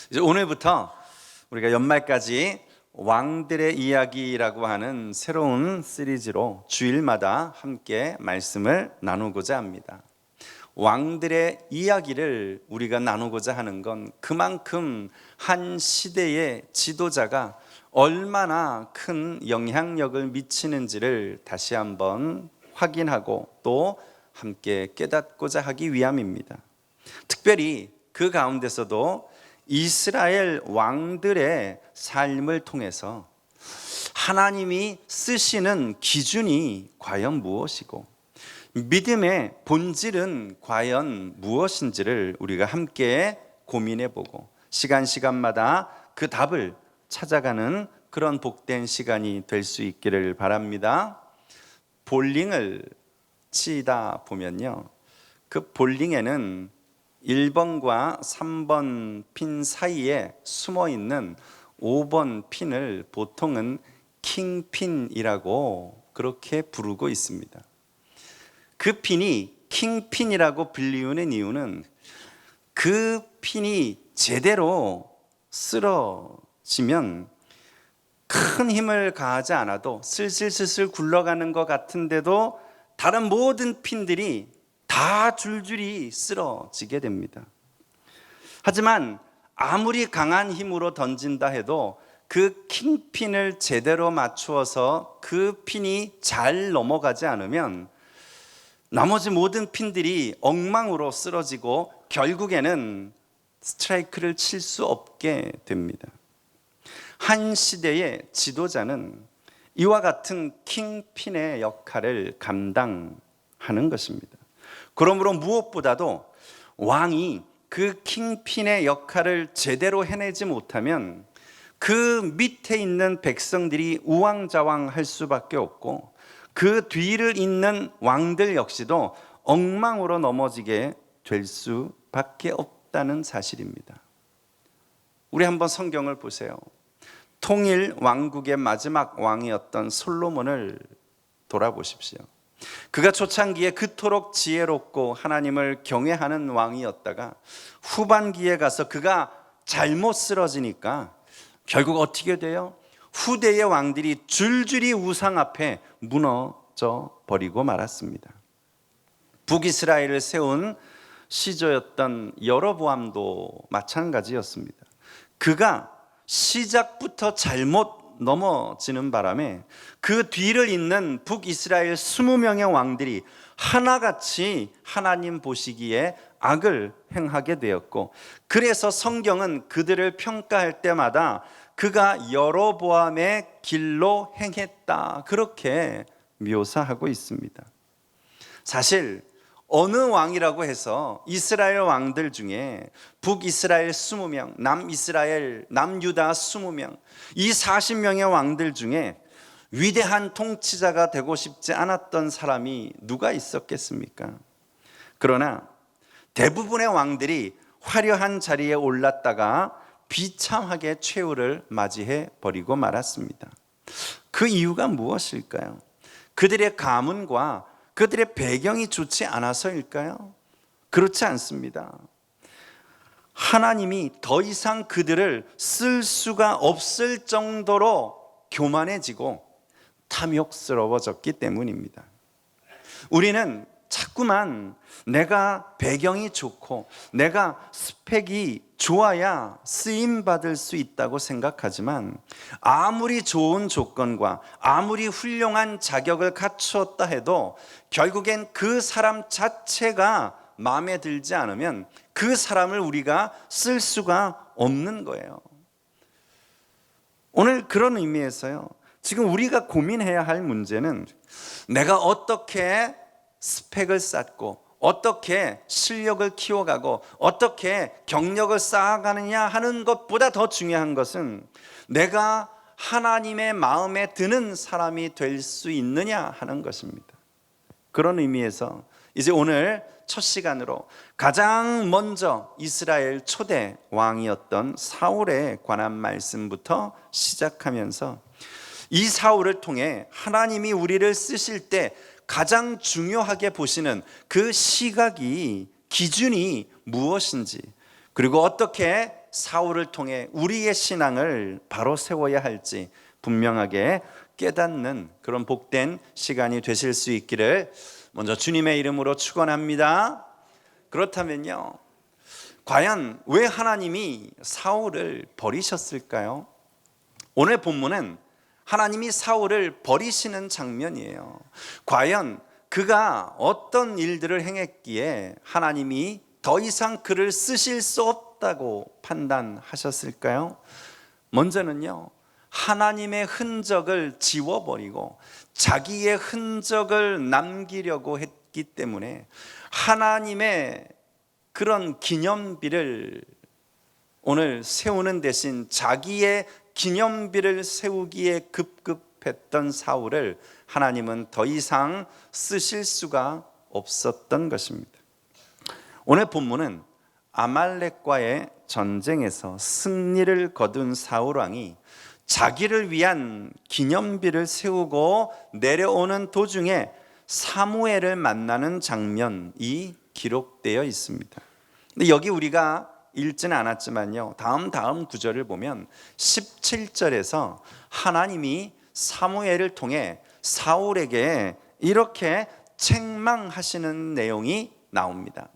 이제 오늘부터 우리가 연말까지 왕들의 이야기라고 하는 새로운 시리즈로 주일마다 함께 말씀을 나누고자 합니다. 왕들의 이야기를 우리가 나누고자 하는 건 그만큼 한 시대의 지도자가 얼마나 큰 영향력을 미치는지를 다시 한번 확인하고 또 함께 깨닫고자 하기 위함입니다. 특별히 그 가운데서도 이스라엘 왕들의 삶을 통해서 하나님이 쓰시는 기준이 과연 무엇이고 믿음의 본질은 과연 무엇인지를 우리가 함께 고민해보고 시간마다 그 답을 찾아가는 그런 복된 시간이 될 수 있기를 바랍니다. 볼링을 치다 보면요, 그 볼링에는 1번과 3번 핀 사이에 숨어있는 5번 핀을 보통은 킹핀이라고 그렇게 부르고 있습니다. 그 핀이 킹핀이라고 불리우는 이유는 그 핀이 제대로 쓰러지면 큰 힘을 가하지 않아도 슬슬 굴러가는 것 같은데도 다른 모든 핀들이 다 줄줄이 쓰러지게 됩니다. 하지만 아무리 강한 힘으로 던진다 해도 그 킹핀을 제대로 맞추어서 그 핀이 잘 넘어가지 않으면 나머지 모든 핀들이 엉망으로 쓰러지고 결국에는 스트라이크를 칠 수 없게 됩니다. 한 시대의 지도자는 이와 같은 킹핀의 역할을 감당하는 것입니다. 그러므로 무엇보다도 왕이 그 킹핀의 역할을 제대로 해내지 못하면 그 밑에 있는 백성들이 우왕좌왕할 수밖에 없고 그 뒤를 잇는 왕들 역시도 엉망으로 넘어지게 될 수밖에 없다는 사실입니다. 우리 한번 성경을 보세요. 통일 왕국의 마지막 왕이었던 솔로몬을 돌아보십시오. 그가 초창기에 그토록 지혜롭고 하나님을 경외하는 왕이었다가 후반기에 가서 그가 잘못 쓰러지니까 결국 어떻게 돼요? 후대의 왕들이 줄줄이 우상 앞에 무너져 버리고 말았습니다. 북이스라엘을 세운 시조였던 여로보암도 마찬가지였습니다. 그가 시작부터 잘못 넘어지는 바람에 그 뒤를 잇는 북이스라엘 20명의 왕들이 하나같이 하나님 보시기에 악을 행하게 되었고, 그래서 성경은 그들을 평가할 때마다 그가 여로보암의 길로 행했다 그렇게 묘사하고 있습니다. 사실 어느 왕이라고 해서 이스라엘 왕들 중에 북이스라엘 20명, 남이스라엘, 남유다 20명, 이 40명의 왕들 중에 위대한 통치자가 되고 싶지 않았던 사람이 누가 있었겠습니까? 그러나 대부분의 왕들이 화려한 자리에 올랐다가 비참하게 최후를 맞이해 버리고 말았습니다. 그 이유가 무엇일까요? 그들의 가문과 그들의 배경이 좋지 않아서일까요? 그렇지 않습니다. 하나님이 더 이상 그들을 쓸 수가 없을 정도로 교만해지고 탐욕스러워졌기 때문입니다. 우리는 자꾸만 내가 배경이 좋고 내가 스펙이 좋아야 쓰임받을 수 있다고 생각하지만 아무리 좋은 조건과 아무리 훌륭한 자격을 갖추었다 해도 결국엔 그 사람 자체가 마음에 들지 않으면 그 사람을 우리가 쓸 수가 없는 거예요. 오늘 그런 의미에서요, 지금 우리가 고민해야 할 문제는 내가 어떻게 스펙을 쌓고 어떻게 실력을 키워가고 어떻게 경력을 쌓아가느냐 하는 것보다 더 중요한 것은 내가 하나님의 마음에 드는 사람이 될 수 있느냐 하는 것입니다. 그런 의미에서 이제 오늘 첫 시간으로 가장 먼저 이스라엘 초대 왕이었던 사울에 관한 말씀부터 시작하면서 이 사울을 통해 하나님이 우리를 쓰실 때 가장 중요하게 보시는 그 시각이, 기준이 무엇인지, 그리고 어떻게 사울을 통해 우리의 신앙을 바로 세워야 할지 분명하게 깨닫는 그런 복된 시간이 되실 수 있기를 먼저 주님의 이름으로 축원합니다. 그렇다면요, 과연 왜 하나님이 사울을 버리셨을까요? 오늘 본문은 하나님이 사울을 버리시는 장면이에요. 과연 그가 어떤 일들을 행했기에 하나님이 더 이상 그를 쓰실 수 없다고 판단하셨을까요? 먼저는요, 하나님의 흔적을 지워버리고 자기의 흔적을 남기려고 했기 때문에 하나님의 그런 기념비를 오늘 세우는 대신 자기의 기념비를 세우기에 급급했던 사울을 하나님은 더 이상 쓰실 수가 없었던 것입니다. 오늘 본문은 아말렉과의 전쟁에서 승리를 거둔 사울 왕이 자기를 위한 기념비를 세우고 내려오는 도중에 사무엘을 만나는 장면이 기록되어 있습니다. 근데 여기 우리가 읽지는 않았지만요, 다음 구절을 보면 17절에서 하나님이 사무엘을 통해 사울에게 이렇게 책망하시는 내용이 나옵니다.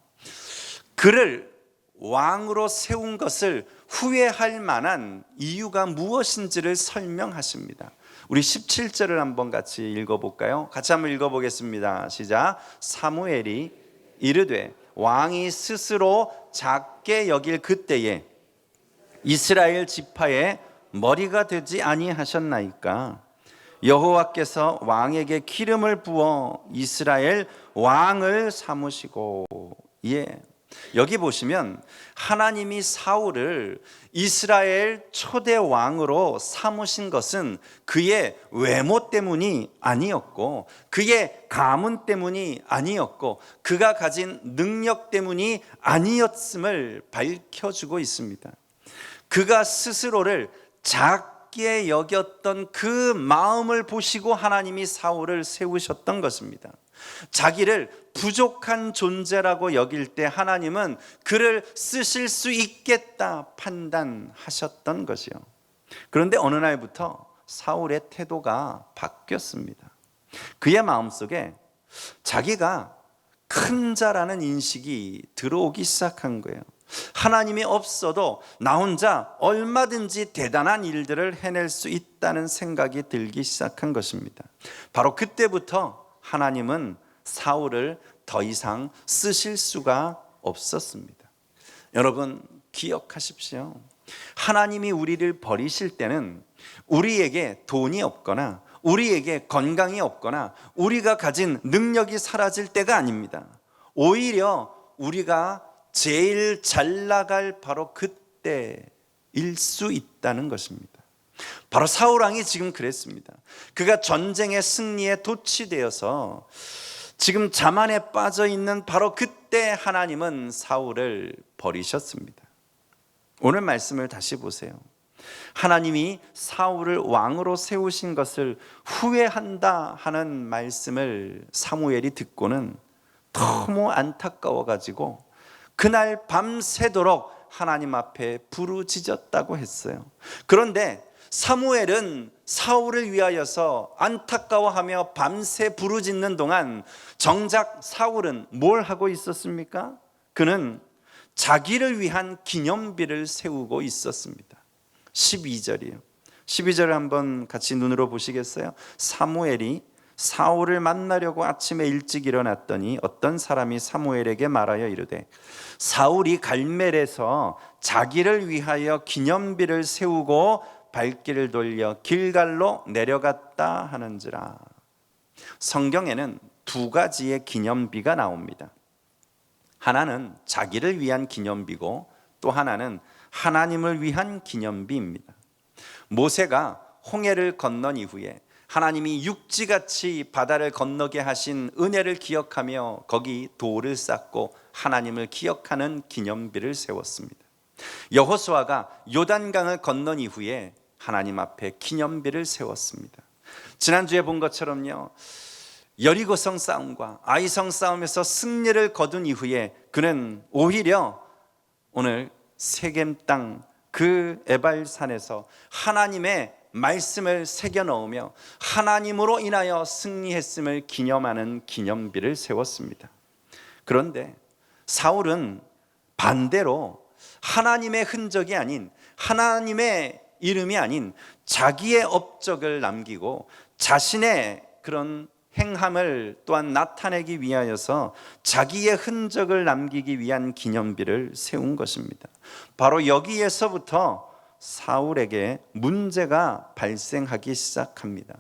그를 왕으로 세운 것을 후회할 만한 이유가 무엇인지를 설명하십니다. 우리 17절을 한번 같이 읽어볼까요? 같이 한번 읽어보겠습니다. 시작. 사무엘이 이르되 왕이 스스로 작게 여길 그때에 이스라엘 지파의 머리가 되지 아니하셨나이까? 여호와께서 왕에게 기름을 부어 이스라엘 왕을 삼으시고. 여기 보시면 하나님이 사울을 이스라엘 초대 왕으로 삼으신 것은 그의 외모 때문이 아니었고 그의 가문 때문이 아니었고 그가 가진 능력 때문이 아니었음을 밝혀주고 있습니다. 그가 스스로를 작게 여겼던 그 마음을 보시고 하나님이 사울을 세우셨던 것입니다. 자기를 부족한 존재라고 여길 때 하나님은 그를 쓰실 수 있겠다 판단하셨던 것이요. 그런데 어느 날부터 사울의 태도가 바뀌었습니다. 그의 마음속에 자기가 큰 자라는 인식이 들어오기 시작한 거예요. 하나님이 없어도 나 혼자 얼마든지 대단한 일들을 해낼 수 있다는 생각이 들기 시작한 것입니다. 바로 그때부터 하나님은 사울을 더 이상 쓰실 수가 없었습니다. 여러분 기억하십시오. 하나님이 우리를 버리실 때는 우리에게 돈이 없거나 우리에게 건강이 없거나 우리가 가진 능력이 사라질 때가 아닙니다. 오히려 우리가 제일 잘 나갈 바로 그때일 수 있다는 것입니다. 바로 사울 왕이 지금 그랬습니다. 그가 전쟁의 승리에 도취되어서 지금 자만에 빠져 있는 바로 그때 하나님은 사울을 버리셨습니다. 오늘 말씀을 다시 보세요. 하나님이 사울을 왕으로 세우신 것을 후회한다 하는 말씀을 사무엘이 듣고는 너무 안타까워 가지고 그날 밤새도록 하나님 앞에 부르짖었다고 했어요. 그런데 사무엘은 사울을 위하여서 안타까워하며 밤새 부르짖는 동안 정작 사울은 뭘 하고 있었습니까? 그는 자기를 위한 기념비를 세우고 있었습니다. 12절이에요. 12절을 한번 같이 눈으로 보시겠어요? 사무엘이 사울을 만나려고 아침에 일찍 일어났더니 어떤 사람이 사무엘에게 말하여 이르되 사울이 갈멜에서 자기를 위하여 기념비를 세우고 발길을 돌려 길갈로 내려갔다 하는지라. 성경에는 두 가지의 기념비가 나옵니다. 하나는 자기를 위한 기념비고 또 하나는 하나님을 위한 기념비입니다. 모세가 홍해를 건넌 이후에 하나님이 육지같이 바다를 건너게 하신 은혜를 기억하며 거기 돌을 쌓고 하나님을 기억하는 기념비를 세웠습니다. 여호수아가 요단강을 건넌 이후에 하나님 앞에 기념비를 세웠습니다. 지난주에 본 것처럼요, 여리고성 싸움과 아이성 싸움에서 승리를 거둔 이후에 그는 오히려 오늘 세겜 땅 그 에발산에서 하나님의 말씀을 새겨 넣으며 하나님으로 인하여 승리했음을 기념하는 기념비를 세웠습니다. 그런데 사울은 반대로 하나님의 흔적이 아닌, 하나님의 이름이 아닌 자기의 업적을 남기고 자신의 그런 행함을 또한 나타내기 위하여서 자기의 흔적을 남기기 위한 기념비를 세운 것입니다. 바로 여기에서부터 사울에게 문제가 발생하기 시작합니다.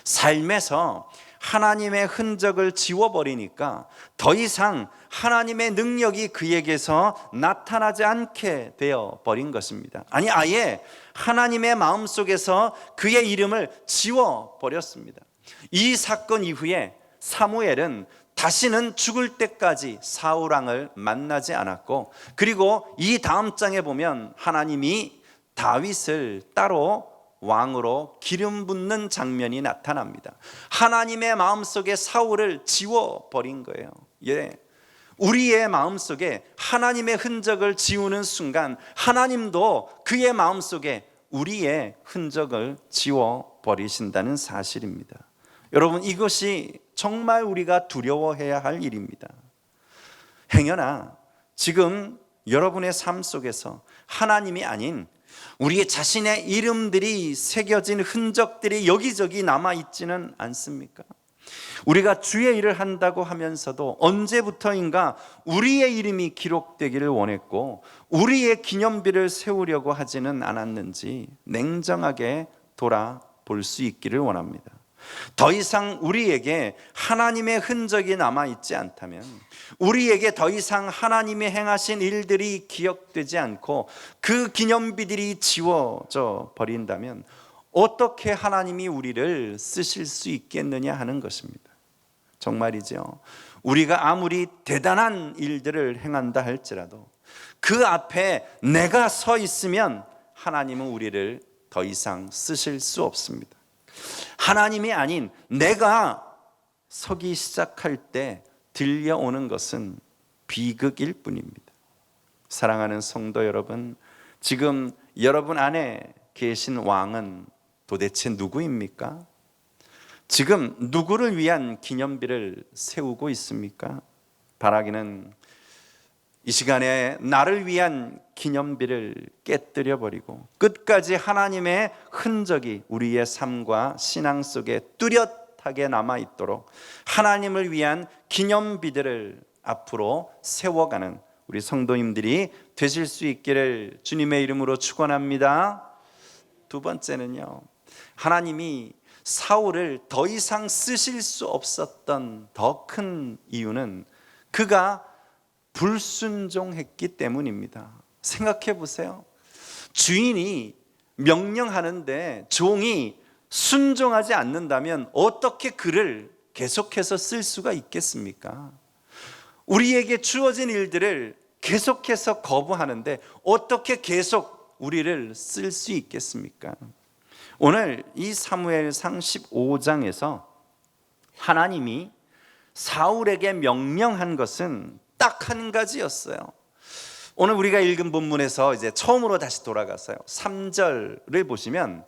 삶에서 하나님의 흔적을 지워버리니까 더 이상 하나님의 능력이 그에게서 나타나지 않게 되어버린 것입니다. 아니, 아예 하나님의 마음속에서 그의 이름을 지워버렸습니다. 이 사건 이후에 사무엘은 다시는 죽을 때까지 사울 왕을 만나지 않았고, 그리고 이 다음 장에 보면 하나님이 다윗을 따로 왕으로 기름 붓는 장면이 나타납니다. 하나님의 마음속에 사울을 지워버린 거예요. 예. 우리의 마음속에 하나님의 흔적을 지우는 순간 하나님도 그의 마음속에 우리의 흔적을 지워버리신다는 사실입니다. 여러분, 이것이 정말 우리가 두려워해야 할 일입니다. 행여나 지금 여러분의 삶 속에서 하나님이 아닌 우리의 자신의 이름들이 새겨진 흔적들이 여기저기 남아있지는 않습니까? 우리가 주의 일을 한다고 하면서도 언제부터인가 우리의 이름이 기록되기를 원했고 우리의 기념비를 세우려고 하지는 않았는지 냉정하게 돌아볼 수 있기를 원합니다. 더 이상 우리에게 하나님의 흔적이 남아있지 않다면, 우리에게 더 이상 하나님이 행하신 일들이 기억되지 않고 그 기념비들이 지워져 버린다면 어떻게 하나님이 우리를 쓰실 수 있겠느냐 하는 것입니다. 정말이죠. 우리가 아무리 대단한 일들을 행한다 할지라도 그 앞에 내가 서 있으면 하나님은 우리를 더 이상 쓰실 수 없습니다. 하나님이 아닌 내가 서기 시작할 때 들려오는 것은 비극일 뿐입니다. 사랑하는 성도 여러분, 지금 여러분 안에 계신 왕은 도대체 누구입니까? 지금 누구를 위한 기념비를 세우고 있습니까? 바라기는 이 시간에 나를 위한 기념비를 깨뜨려 버리고 끝까지 하나님의 흔적이 우리의 삶과 신앙 속에 뚜렷하게 남아있도록 하나님을 위한 기념비들을 앞으로 세워가는 우리 성도님들이 되실 수 있기를 주님의 이름으로 축원합니다. 두 번째는요, 하나님이 사울을 더 이상 쓰실 수 없었던 더 큰 이유는 그가 불순종했기 때문입니다. 생각해 보세요. 주인이 명령하는데 종이 순종하지 않는다면 어떻게 그를 계속해서 쓸 수가 있겠습니까? 우리에게 주어진 일들을 계속해서 거부하는데 어떻게 계속 우리를 쓸 수 있겠습니까? 오늘 이 사무엘상 15장에서 하나님이 사울에게 명령한 것은 딱 한 가지였어요. 오늘 우리가 읽은 본문에서 이제 처음으로 다시 돌아가서요, 3절을 보시면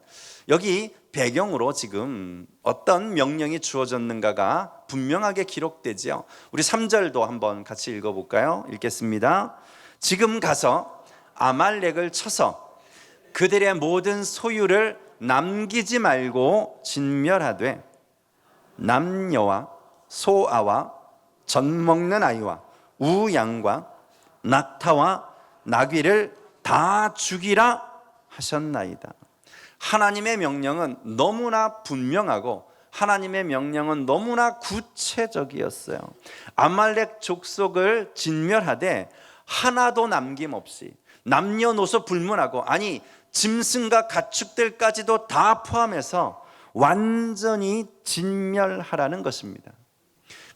여기 배경으로 지금 어떤 명령이 주어졌는가가 분명하게 기록되죠. 우리 3절도 한번 같이 읽어볼까요? 읽겠습니다. 지금 가서 아말렉을 쳐서 그들의 모든 소유를 남기지 말고 진멸하되 남녀와 소아와 젖 먹는 아이와 우양과 낙타와 나귀를 다 죽이라 하셨나이다. 하나님의 명령은 너무나 분명하고 하나님의 명령은 너무나 구체적이었어요. 아말렉 족속을 진멸하되 하나도 남김없이 남녀노소 불문하고, 아니 짐승과 가축들까지도 다 포함해서 완전히 진멸하라는 것입니다.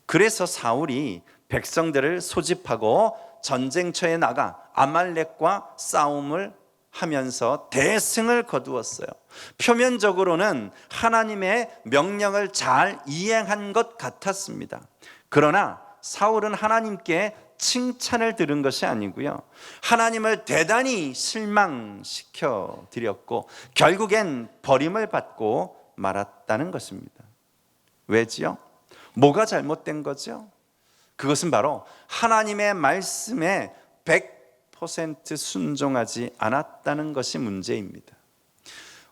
그래서 사울이 백성들을 소집하고 전쟁터에 나가 아말렉과 싸움을 하면서 대승을 거두었어요. 표면적으로는 하나님의 명령을 잘 이행한 것 같았습니다. 그러나 사울은 하나님께 칭찬을 들은 것이 아니고요, 하나님을 대단히 실망시켜 드렸고 결국엔 버림을 받고 말았다는 것입니다. 왜지요? 뭐가 잘못된 거죠? 그것은 바로 하나님의 말씀에 100% 순종하지 않았다는 것이 문제입니다.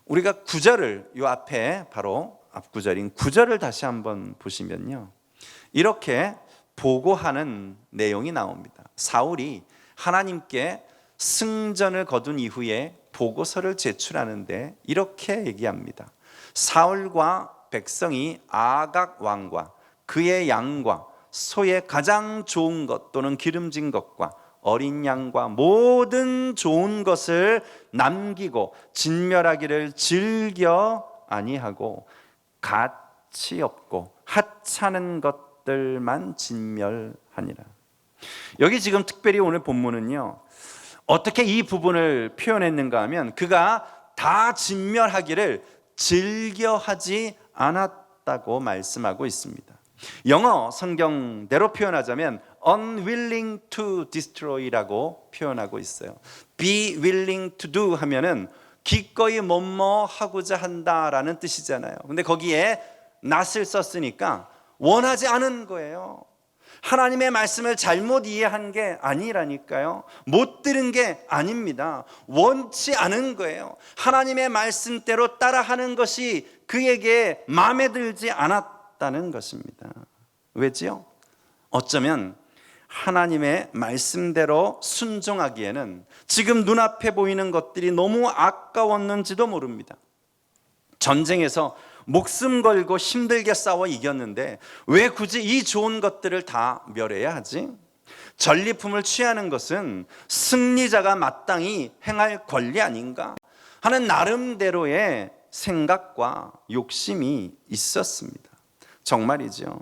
우리가 9절을, 이 앞에 바로 앞구절인 9절을 다시 한번 보시면요, 이렇게 보고하는 내용이 나옵니다. 사울이 하나님께 승전을 거둔 이후에 보고서를 제출하는데 이렇게 얘기합니다. 사울과 백성이 아각 왕과 그의 양과 소의 가장 좋은 것 또는 기름진 것과 어린 양과 모든 좋은 것을 남기고 진멸하기를 즐겨 아니하고 가치 없고 하찮은 것들만 진멸하니라. 여기 지금 특별히 오늘 본문은요, 어떻게 이 부분을 표현했는가 하면 그가 다 진멸하기를 즐겨하지 않았다고 말씀하고 있습니다. 영어 성경대로 표현하자면 unwilling to destroy라고 표현하고 있어요. be willing to do 하면은 기꺼이 뭐뭐 하고자 한다라는 뜻이잖아요. 근데 거기에 not을 썼으니까 원하지 않은 거예요. 하나님의 말씀을 잘못 이해한 게 아니라니까요. 못 들은 게 아닙니다. 원치 않은 거예요. 하나님의 말씀대로 따라하는 것이 그에게 마음에 들지 않았다는 것입니다. 왜지요? 어쩌면 하나님의 말씀대로 순종하기에는 지금 눈앞에 보이는 것들이 너무 아까웠는지도 모릅니다. 전쟁에서 목숨 걸고 힘들게 싸워 이겼는데 왜 굳이 이 좋은 것들을 다 멸해야 하지? 전리품을 취하는 것은 승리자가 마땅히 행할 권리 아닌가 하는 나름대로의 생각과 욕심이 있었습니다. 정말이죠.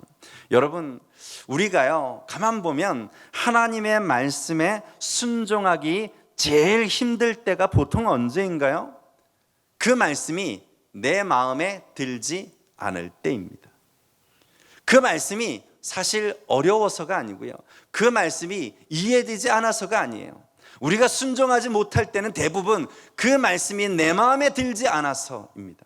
여러분, 우리가요, 가만 보면 하나님의 말씀에 순종하기 제일 힘들 때가 보통 언제인가요? 그 말씀이 내 마음에 들지 않을 때입니다. 그 말씀이 사실 어려워서가 아니고요, 그 말씀이 이해되지 않아서가 아니에요. 우리가 순종하지 못할 때는 대부분 그 말씀이 내 마음에 들지 않아서입니다.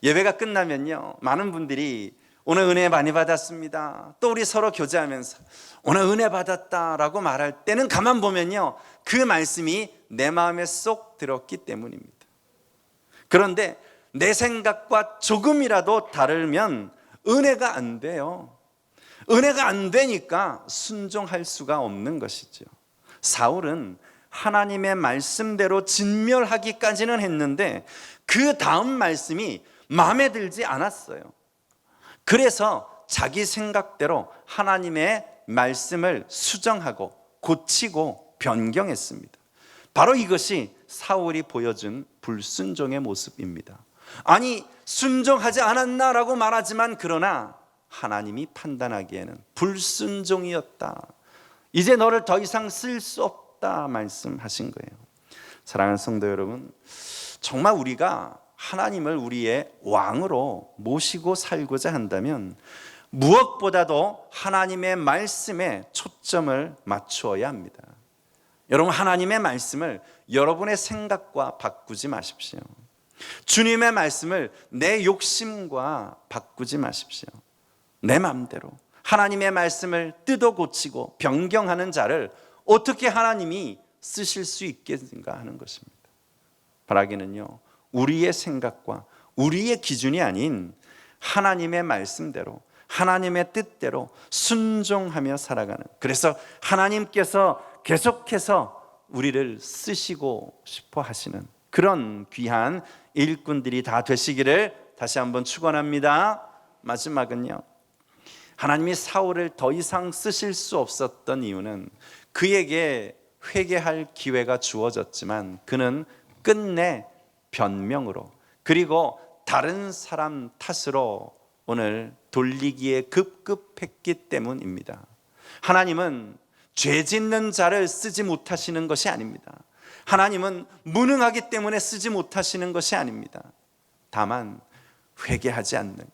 예배가 끝나면요, 많은 분들이 오늘 은혜 많이 받았습니다, 또 우리 서로 교제하면서 오늘 은혜 받았다라고 말할 때는 가만 보면요, 그 말씀이 내 마음에 쏙 들었기 때문입니다. 그런데 내 생각과 조금이라도 다르면 은혜가 안 돼요. 은혜가 안 되니까 순종할 수가 없는 것이죠. 사울은 하나님의 말씀대로 진멸하기까지는 했는데 그 다음 말씀이 마음에 들지 않았어요. 그래서 자기 생각대로 하나님의 말씀을 수정하고 고치고 변경했습니다. 바로 이것이 사울이 보여준 불순종의 모습입니다. 아니, 순종하지 않았나라고 말하지만 그러나 하나님이 판단하기에는 불순종이었다. 이제 너를 더 이상 쓸 수 없다 말씀하신 거예요. 사랑하는 성도 여러분, 정말 우리가 하나님을 우리의 왕으로 모시고 살고자 한다면 무엇보다도 하나님의 말씀에 초점을 맞추어야 합니다. 여러분, 하나님의 말씀을 여러분의 생각과 바꾸지 마십시오. 주님의 말씀을 내 욕심과 바꾸지 마십시오. 내 마음대로 하나님의 말씀을 뜯어 고치고 변경하는 자를 어떻게 하나님이 쓰실 수 있겠는가 하는 것입니다. 바라기는요, 우리의 생각과 우리의 기준이 아닌 하나님의 말씀대로 하나님의 뜻대로 순종하며 살아가는, 그래서 하나님께서 계속해서 우리를 쓰시고 싶어 하시는 그런 귀한 일꾼들이 다 되시기를 다시 한번 축원합니다. 마지막은요, 하나님이 사울을 더 이상 쓰실 수 없었던 이유는 그에게 회개할 기회가 주어졌지만 그는 끝내 변명으로 그리고 다른 사람 탓으로 오늘 돌리기에 급급했기 때문입니다. 하나님은 죄 짓는 자를 쓰지 못하시는 것이 아닙니다. 하나님은 무능하기 때문에 쓰지 못하시는 것이 아닙니다. 다만 회개하지 않는 것,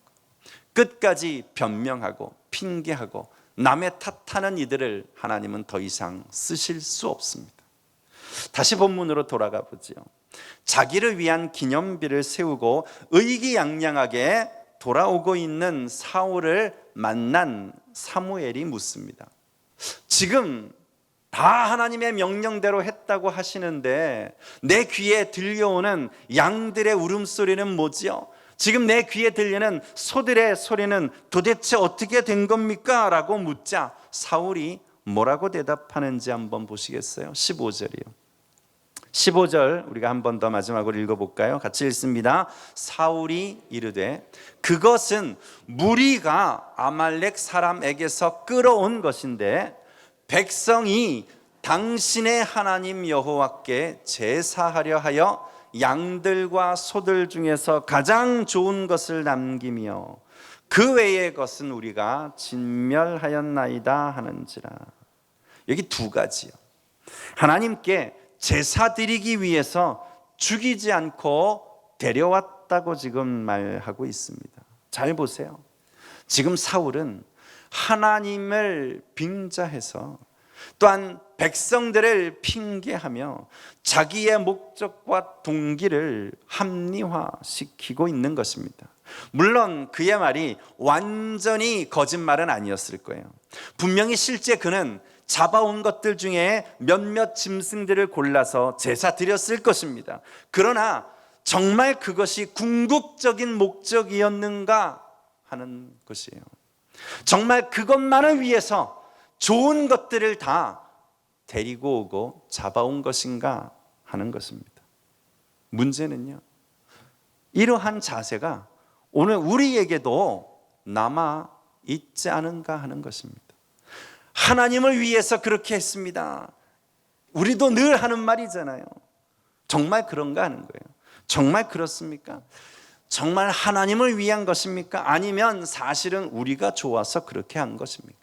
끝까지 변명하고 핑계하고 남의 탓하는 이들을 하나님은 더 이상 쓰실 수 없습니다. 다시 본문으로 돌아가 보지요. 자기를 위한 기념비를 세우고 의기양양하게 돌아오고 있는 사울을 만난 사무엘이 묻습니다. 지금 다 하나님의 명령대로 했다고 하시는데 내 귀에 들려오는 양들의 울음소리는 뭐지요? 지금 내 귀에 들리는 소들의 소리는 도대체 어떻게 된 겁니까? 라고 묻자 사울이 뭐라고 대답하는지 한번 보시겠어요? 15절이요. 15절 우리가 한 번 더 마지막으로 읽어볼까요? 같이 읽습니다. 사울이 이르되 그것은 무리가 아말렉 사람에게서 끌어온 것인데 백성이 당신의 하나님 여호와께 제사하려 하여 양들과 소들 중에서 가장 좋은 것을 남기며 그 외의 것은 우리가 진멸하였나이다 하는지라. 여기 두 가지요. 하나님께 제사 드리기 위해서 죽이지 않고 데려왔다고 지금 말하고 있습니다. 잘 보세요. 지금 사울은 하나님을 빙자해서 또한 백성들을 핑계하며 자기의 목적과 동기를 합리화시키고 있는 것입니다. 물론 그의 말이 완전히 거짓말은 아니었을 거예요. 분명히 실제 그는 잡아온 것들 중에 몇몇 짐승들을 골라서 제사 드렸을 것입니다. 그러나 정말 그것이 궁극적인 목적이었는가 하는 것이에요. 정말 그것만을 위해서 좋은 것들을 다 데리고 오고 잡아온 것인가 하는 것입니다. 문제는요, 이러한 자세가 오늘 우리에게도 남아 있지 않은가 하는 것입니다. 하나님을 위해서 그렇게 했습니다. 우리도 늘 하는 말이잖아요. 정말 그런가 하는 거예요. 정말 그렇습니까? 정말 하나님을 위한 것입니까? 아니면 사실은 우리가 좋아서 그렇게 한 것입니까?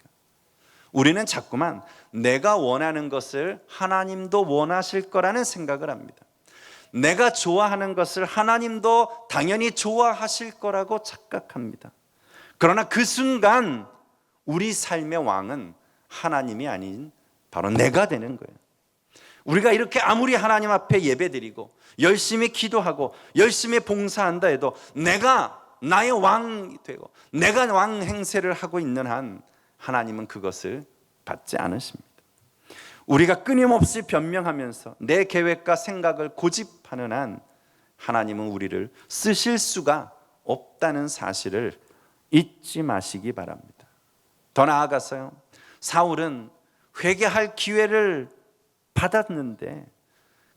우리는 자꾸만 내가 원하는 것을 하나님도 원하실 거라는 생각을 합니다. 내가 좋아하는 것을 하나님도 당연히 좋아하실 거라고 착각합니다. 그러나 그 순간 우리 삶의 왕은 하나님이 아닌 바로 내가 되는 거예요. 우리가 이렇게 아무리 하나님 앞에 예배드리고 열심히 기도하고 열심히 봉사한다 해도 내가 나의 왕이 되고 내가 왕 행세를 하고 있는 한 하나님은 그것을 받지 않으십니다. 우리가 끊임없이 변명하면서 내 계획과 생각을 고집하는 한 하나님은 우리를 쓰실 수가 없다는 사실을 잊지 마시기 바랍니다. 더 나아가서요, 사울은 회개할 기회를 받았는데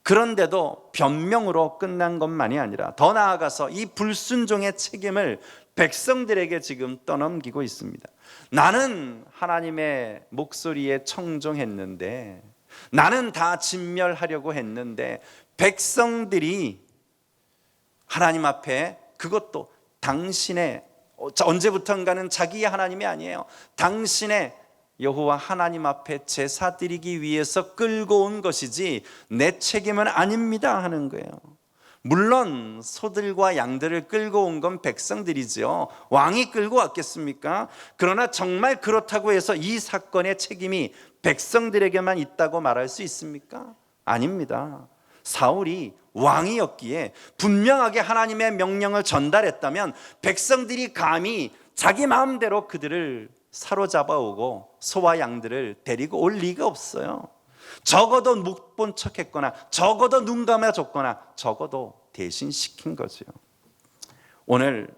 그런데도 변명으로 끝난 것만이 아니라 더 나아가서 이 불순종의 책임을 백성들에게 지금 떠넘기고 있습니다. 나는 하나님의 목소리에 청종했는데, 나는 다 진멸하려고 했는데 백성들이 하나님 앞에, 그것도 당신의, 언제부턴가는 자기의 하나님이 아니에요, 당신의 여호와 하나님 앞에 제사 드리기 위해서 끌고 온 것이지 내 책임은 아닙니다 하는 거예요. 물론 소들과 양들을 끌고 온 건 백성들이죠. 왕이 끌고 왔겠습니까? 그러나 정말 그렇다고 해서 이 사건의 책임이 백성들에게만 있다고 말할 수 있습니까? 아닙니다. 사울이 왕이었기에 분명하게 하나님의 명령을 전달했다면 백성들이 감히 자기 마음대로 그들을 사로잡아 오고 소와 양들을 데리고 올 리가 없어요. 적어도 못 본 척했거나 적어도 눈 감아줬거나 적어도 대신 시킨 거죠. 오늘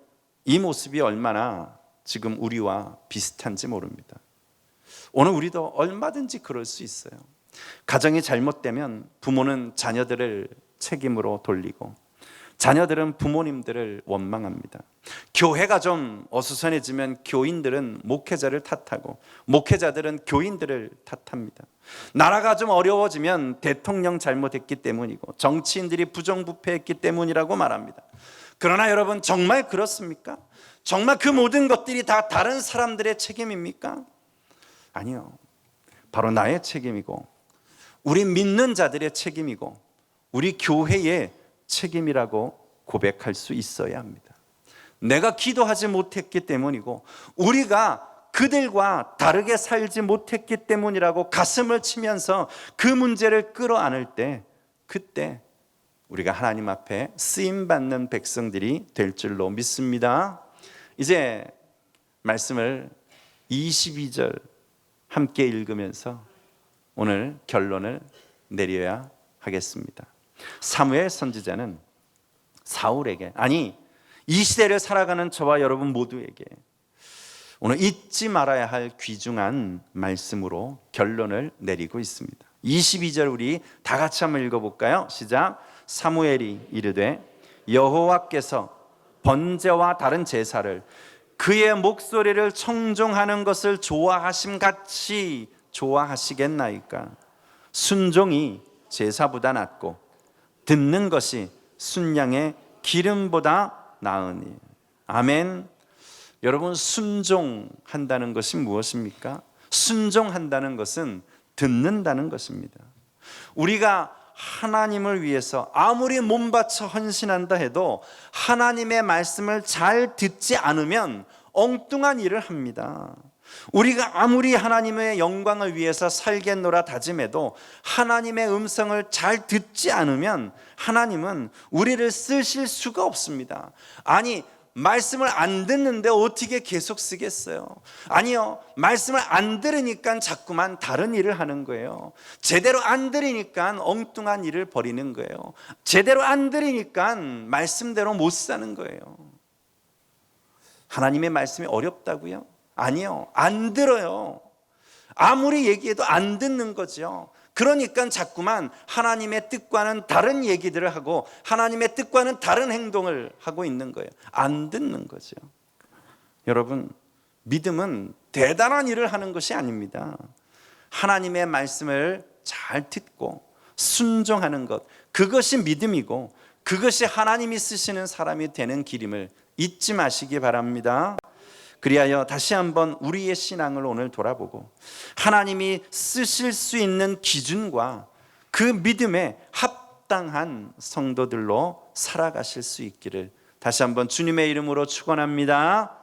이 모습이 얼마나 지금 우리와 비슷한지 모릅니다. 오늘 우리도 얼마든지 그럴 수 있어요. 가정이 잘못되면 부모는 자녀들을 책임으로 돌리고 자녀들은 부모님들을 원망합니다. 교회가 좀 어수선해지면 교인들은 목회자를 탓하고 목회자들은 교인들을 탓합니다. 나라가 좀 어려워지면 대통령 잘못했기 때문이고 정치인들이 부정부패했기 때문이라고 말합니다. 그러나 여러분, 정말 그렇습니까? 정말 그 모든 것들이 다 다른 사람들의 책임입니까? 아니요. 바로 나의 책임이고 우리 믿는 자들의 책임이고 우리 교회의 책임이라고 고백할 수 있어야 합니다. 내가 기도하지 못했기 때문이고 우리가 그들과 다르게 살지 못했기 때문이라고 가슴을 치면서 그 문제를 끌어안을 때, 그때 우리가 하나님 앞에 쓰임받는 백성들이 될 줄로 믿습니다. 이제 말씀을 22절 함께 읽으면서 오늘 결론을 내려야 하겠습니다. 사무엘 선지자는 사울에게, 아니 이 시대를 살아가는 저와 여러분 모두에게 오늘 잊지 말아야 할 귀중한 말씀으로 결론을 내리고 있습니다. 22절 우리 다 같이 한번 읽어볼까요? 시작. 사무엘이 이르되 여호와께서 번제와 다른 제사를 그의 목소리를 청종하는 것을 좋아하심 같이 좋아하시겠나이까? 순종이 제사보다 낫고 듣는 것이 순양의 기름보다 나으니. 아멘. 여러분, 순종한다는 것이 무엇입니까? 순종한다는 것은 듣는다는 것입니다. 우리가 하나님을 위해서 아무리 몸바쳐 헌신한다 해도 하나님의 말씀을 잘 듣지 않으면 엉뚱한 일을 합니다. 우리가 아무리 하나님의 영광을 위해서 살겠노라 다짐해도 하나님의 음성을 잘 듣지 않으면 하나님은 우리를 쓰실 수가 없습니다. 아니, 말씀을 안 듣는데 어떻게 계속 쓰겠어요? 아니요, 말씀을 안 들으니까 자꾸만 다른 일을 하는 거예요. 제대로 안 들으니까 엉뚱한 일을 벌이는 거예요. 제대로 안 들으니까 말씀대로 못 사는 거예요. 하나님의 말씀이 어렵다고요? 아니요, 안 들어요. 아무리 얘기해도 안 듣는 거죠. 그러니까 자꾸만 하나님의 뜻과는 다른 얘기들을 하고 하나님의 뜻과는 다른 행동을 하고 있는 거예요. 안 듣는 거죠. 여러분, 믿음은 대단한 일을 하는 것이 아닙니다. 하나님의 말씀을 잘 듣고 순종하는 것, 그것이 믿음이고 그것이 하나님이 쓰시는 사람이 되는 길임을 잊지 마시기 바랍니다. 그리하여 다시 한번 우리의 신앙을 오늘 돌아보고 하나님이 쓰실 수 있는 기준과 그 믿음에 합당한 성도들로 살아가실 수 있기를 다시 한번 주님의 이름으로 축원합니다.